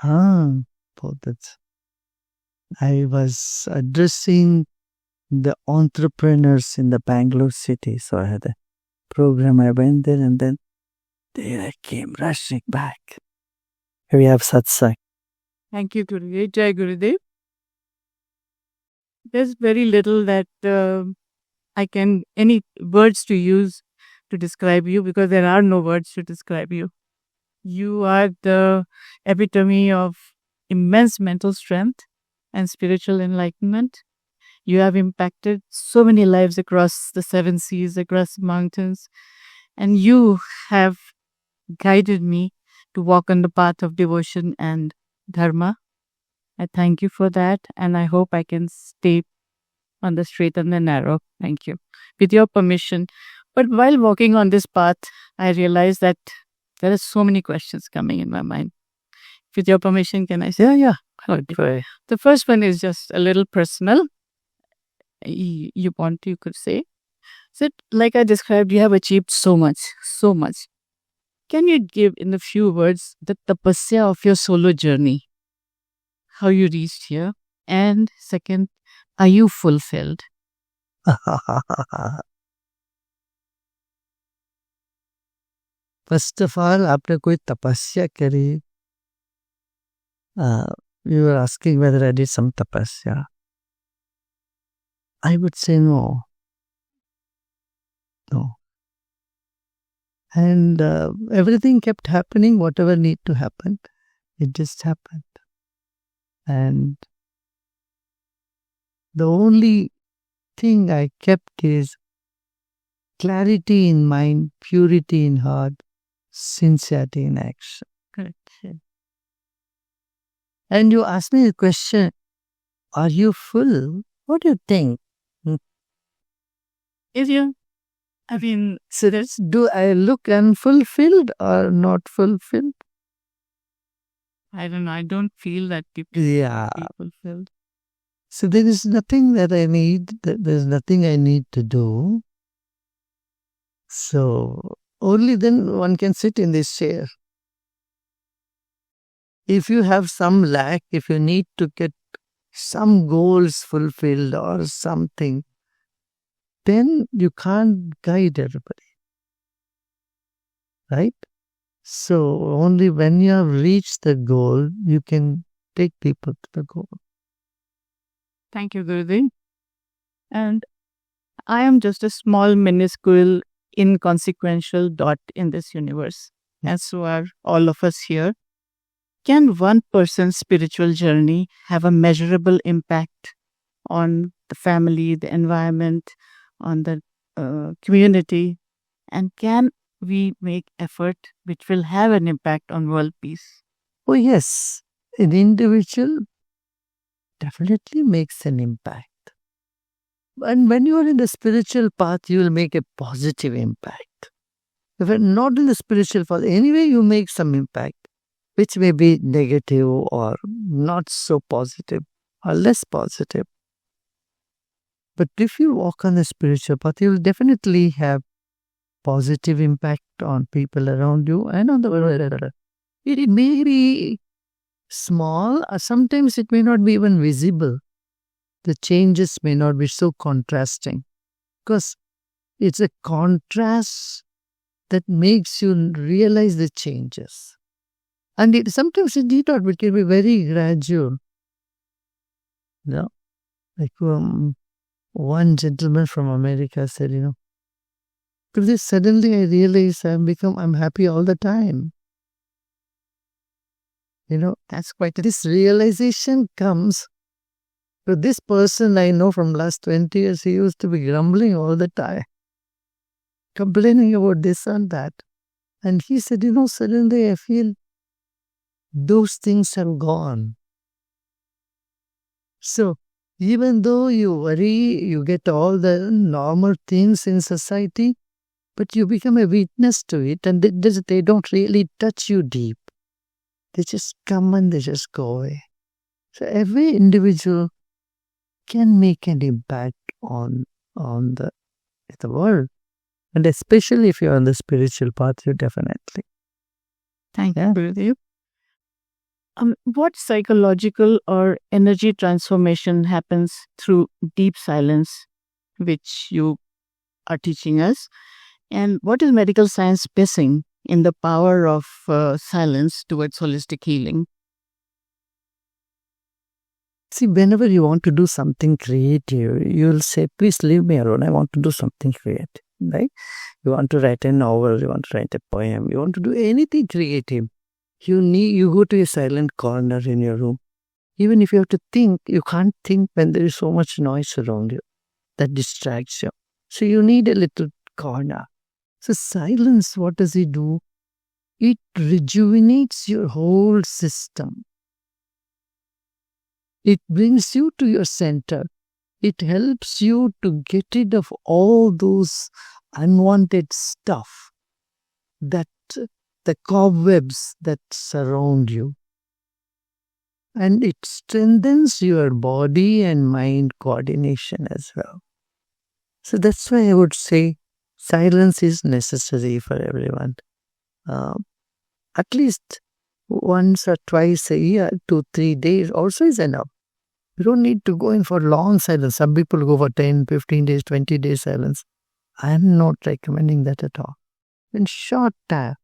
Ah, oh, I was addressing the entrepreneurs in the Bangalore city. So I had a program. I went there and then there I came rushing back. Here we have satsang. Thank you, Gurudev. Jai Gurudev. There's very little that any words to use to describe you because there are no words to describe you. You are the epitome of immense mental strength and spiritual enlightenment. You have impacted so many lives across the seven seas, across the mountains, and you have guided me to walk on the path of devotion and dharma. I thank you for that, and I hope I can stay on the straight and the narrow. Thank you. With your permission. But while walking on this path, I realized that there are so many questions coming in my mind. With your permission, can I say? Yeah. Okay. The first one is just a little personal. You could say. So, like I described, you have achieved so much, so much. Can you give in a few words the tapasya of your solo journey? How you reached here? And second, are you fulfilled? First of all, आपने कोई तपस्या करी? You were asking whether I did some tapasya. I would say no. No. And everything kept happening, whatever need to happen. It just happened. And the only thing I kept is clarity in mind, purity in heart, sincerity in action. Correct. And you ask me the question, are you full? What do you think? Is you? I mean, So do I look unfulfilled or not fulfilled? I don't know. I don't feel that people Yeah. be fulfilled. So there is nothing that I need, there's nothing I need to do. So only then one can sit in this chair. If you have some lack, if you need to get some goals fulfilled or something, then you can't guide everybody. Right? So only when you have reached the goal, you can take people to the goal. Thank you, Gurudev. And I am just a small, minuscule, inconsequential dot in this universe. And so are all of us here. Can one person's spiritual journey have a measurable impact on the family, the environment, on the community? And can we make effort which will have an impact on world peace? Oh, yes. An individual definitely makes an impact. And when you are in the spiritual path, you will make a positive impact. If you're not in the spiritual path, anyway, you make some impact, which may be negative or not so positive or less positive. But if you walk on the spiritual path, you will definitely have positive impact on people around you and on the world. It may be small, or sometimes it may not be even visible. The changes may not be so contrasting because it's a contrast that makes you realize the changes. And sometimes it need not, it can be very gradual. No? Like one gentleman from America said, because suddenly I realize I'm happy all the time. That's quite This realization comes. So this person I know from last 20 years, he used to be grumbling all the time, complaining about this and that. And he said, suddenly I feel those things have gone. So even though you worry, you get all the normal things in society, but you become a witness to it, and they don't really touch you deep. They just come and they just go away. So every individual can make an impact on the world. And especially if you're on the spiritual path, you definitely. Thank you, Gurudev. What psychological or energy transformation happens through deep silence, which you are teaching us? And what is medical science missing in the power of silence towards holistic healing? See, whenever you want to do something creative, you'll say, please leave me alone. I want to do something creative, right? You want to write a novel, you want to write a poem, you want to do anything creative. You go to a silent corner in your room. Even if you have to think, you can't think when there is so much noise around you that distracts you. So you need a little corner. So silence, what does it do? It rejuvenates your whole system. It brings you to your center. It helps you to get rid of all those unwanted stuff, that the cobwebs that surround you. And it strengthens your body and mind coordination as well. So that's why I would say silence is necessary for everyone. At least once or twice a year, 2-3 days also is enough. You don't need to go in for long silence. Some people go for 10, 15 days, 20 days silence. I am not recommending that at all. In short time,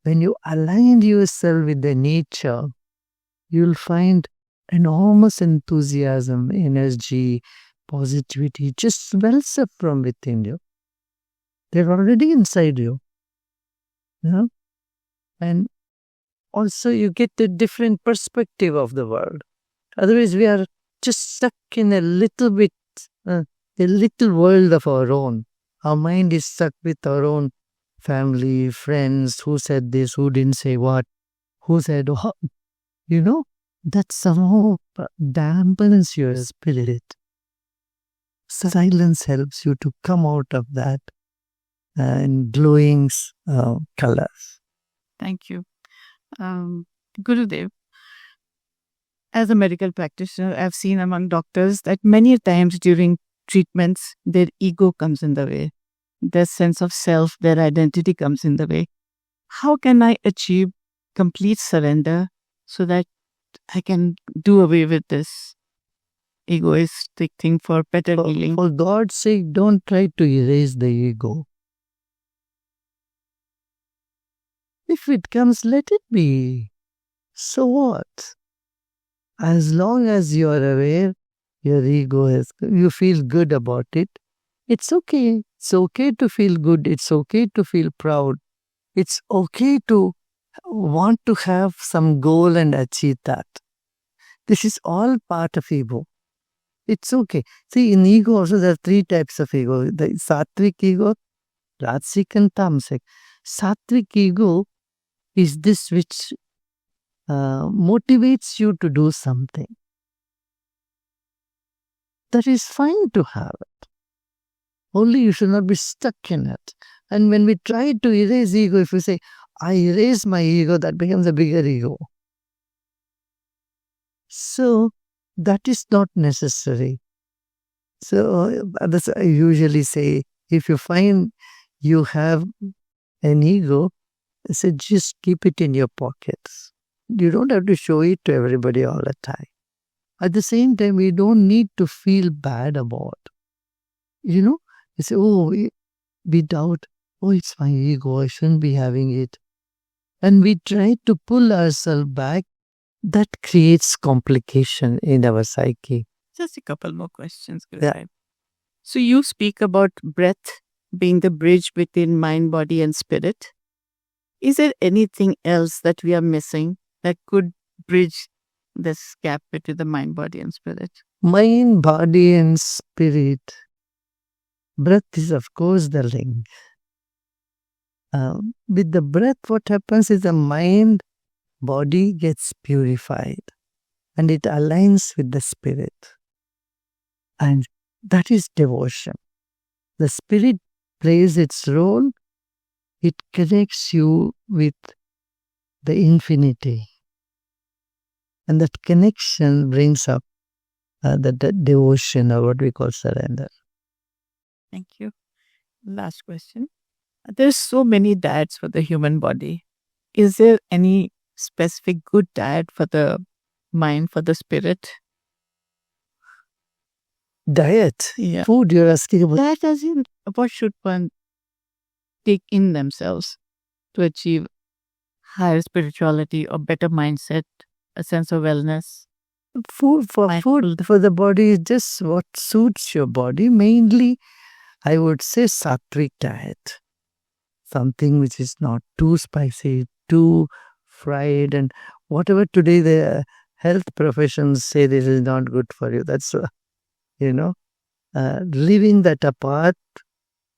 when you align yourself with the nature, you'll find enormous enthusiasm, energy, positivity just wells up from within you. They're already inside you. Yeah? And also you get a different perspective of the world. Otherwise, we are just stuck in a little world of our own. Our mind is stuck with our own family, friends, who said this, who didn't say what, who said what. That somehow dampens your spirit. Silence helps you to come out of that in glowing colors. Thank you. Gurudev, as a medical practitioner, I've seen among doctors that many times during treatments, their ego comes in the way. Their sense of self, their identity comes in the way. How can I achieve complete surrender so that I can do away with this egoistic thing for better healing? For God's sake, don't try to erase the ego. If it comes, let it be. So what? As long as you are aware, your ego you feel good about it. It's okay. It's okay to feel good. It's okay to feel proud. It's okay to want to have some goal and achieve that. This is all part of ego. It's okay. See, in ego also there are 3 types of ego. The sattvic ego, rajasic and tamasic. Sattvic ego is this which motivates you to do something. That is fine to have it. Only you should not be stuck in it. And when we try to erase ego, if you say, I erase my ego, that becomes a bigger ego. So that is not necessary. So that's I usually say, if you find you have an ego, I say just keep it in your pockets. You don't have to show it to everybody all the time. At the same time, we don't need to feel bad about. You say, we doubt, it's my ego, I shouldn't be having it. And we try to pull ourselves back. That creates complication in our psyche. Just a couple more questions, Gurudev. Yeah. So you speak about breath being the bridge between mind, body, and spirit. Is there anything else that we are missing that could bridge this gap between the mind, body, and spirit? Mind, body, and spirit. Breath is, of course, the link. With the breath, what happens is the mind, body gets purified and it aligns with the spirit. And that is devotion. The spirit plays its role. It connects you with the infinity. And that connection brings up the devotion, or what we call surrender. Thank you. Last question. There's so many diets for the human body. Is there any specific good diet for the mind, for the spirit? Diet, Yeah. food you're asking about. Diet as in what should one take in themselves to achieve higher spirituality or better mindset, a sense of wellness? Food for the body is just what suits your body. Mainly, I would say sattvic diet. Something which is not too spicy, too fried, and whatever today the health professions say this is not good for you. That's you know, leaving that apart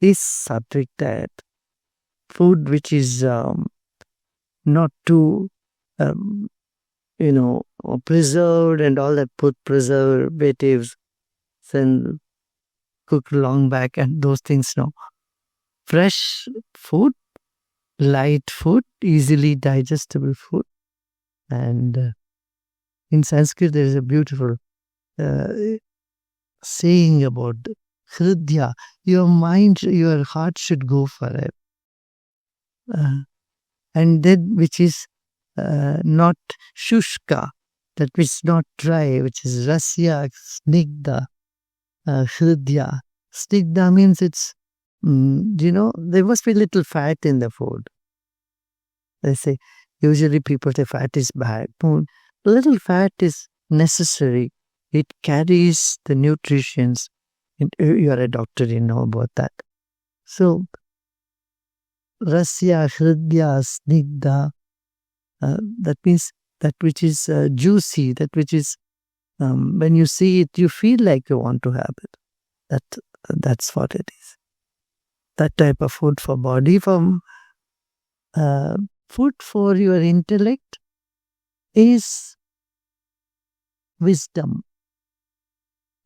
is sattvic diet. Food which is not too um, preserved and all that, put preservatives and cooked long back and those things. No, fresh food, light food, easily digestible food. And in Sanskrit, there is a beautiful uh, saying about hridya. Your mind, your heart should go for it. And then which is not shushka, that which is not dry, which is rasya, snigdha, hridya. Snigdha means it's, there must be little fat in the food. They say, usually people say fat is bad. No, little fat is necessary. It carries the nutrients. You are a doctor, you know about that. So, rasya, hridya, snigdha, that means that which is juicy, that which is, when you see it, you feel like you want to have it. That's what it is. That type of food for body, from food for your intellect is wisdom,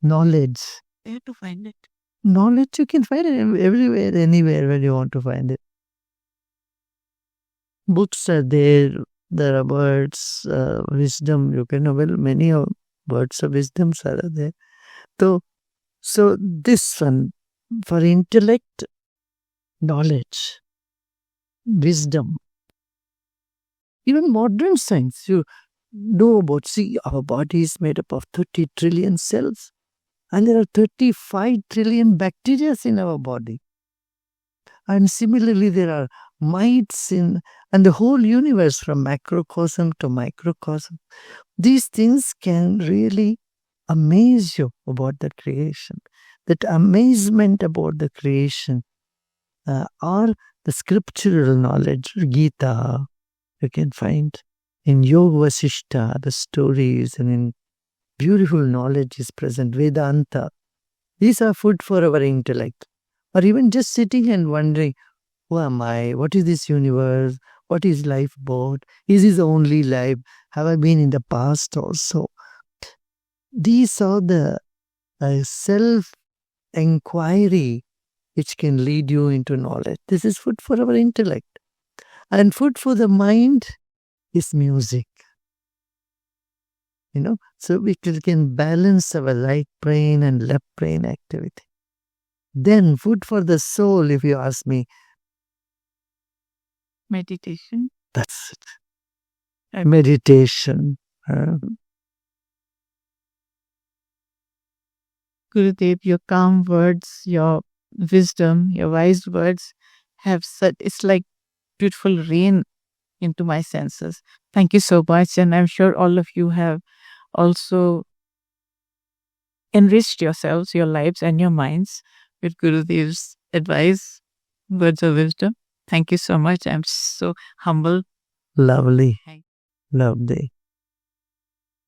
knowledge. Where to find it? Knowledge, you can find it everywhere, anywhere where you want to find it. Books are there. There are words, wisdom. You can know, well, many words of wisdoms are there. So this one, for intellect, knowledge, wisdom. Even modern science, you know about, see, our body is made up of 30 trillion cells. And there are 35 trillion bacteria in our body. And similarly, there are mites and the whole universe, from macrocosm to microcosm. These things can really amaze you about the creation. That amazement about the creation, or the scriptural knowledge, Gita, you can find in Yoga Vasishta, the stories, and in beautiful knowledge is present, Vedanta. These are food for our intellect. Or even just sitting and wondering, who am I? What is this universe? What is life about? Is this the only life? Have I been in the past also? These are the self-inquiry which can lead you into knowledge. This is food for our intellect. And food for the mind is music. So we can balance our right brain and left brain activity. Then food for the soul, if you ask me, Meditation. that's it. Meditation. Gurudev, your calm words, your wisdom, your wise words have such, it's like beautiful rain into my senses. Thank you so much. And I'm sure all of you have also enriched yourselves, your lives, and your minds with Gurudev's advice, words of wisdom. Thank you so much. I'm so humble. Lovely. Lovely.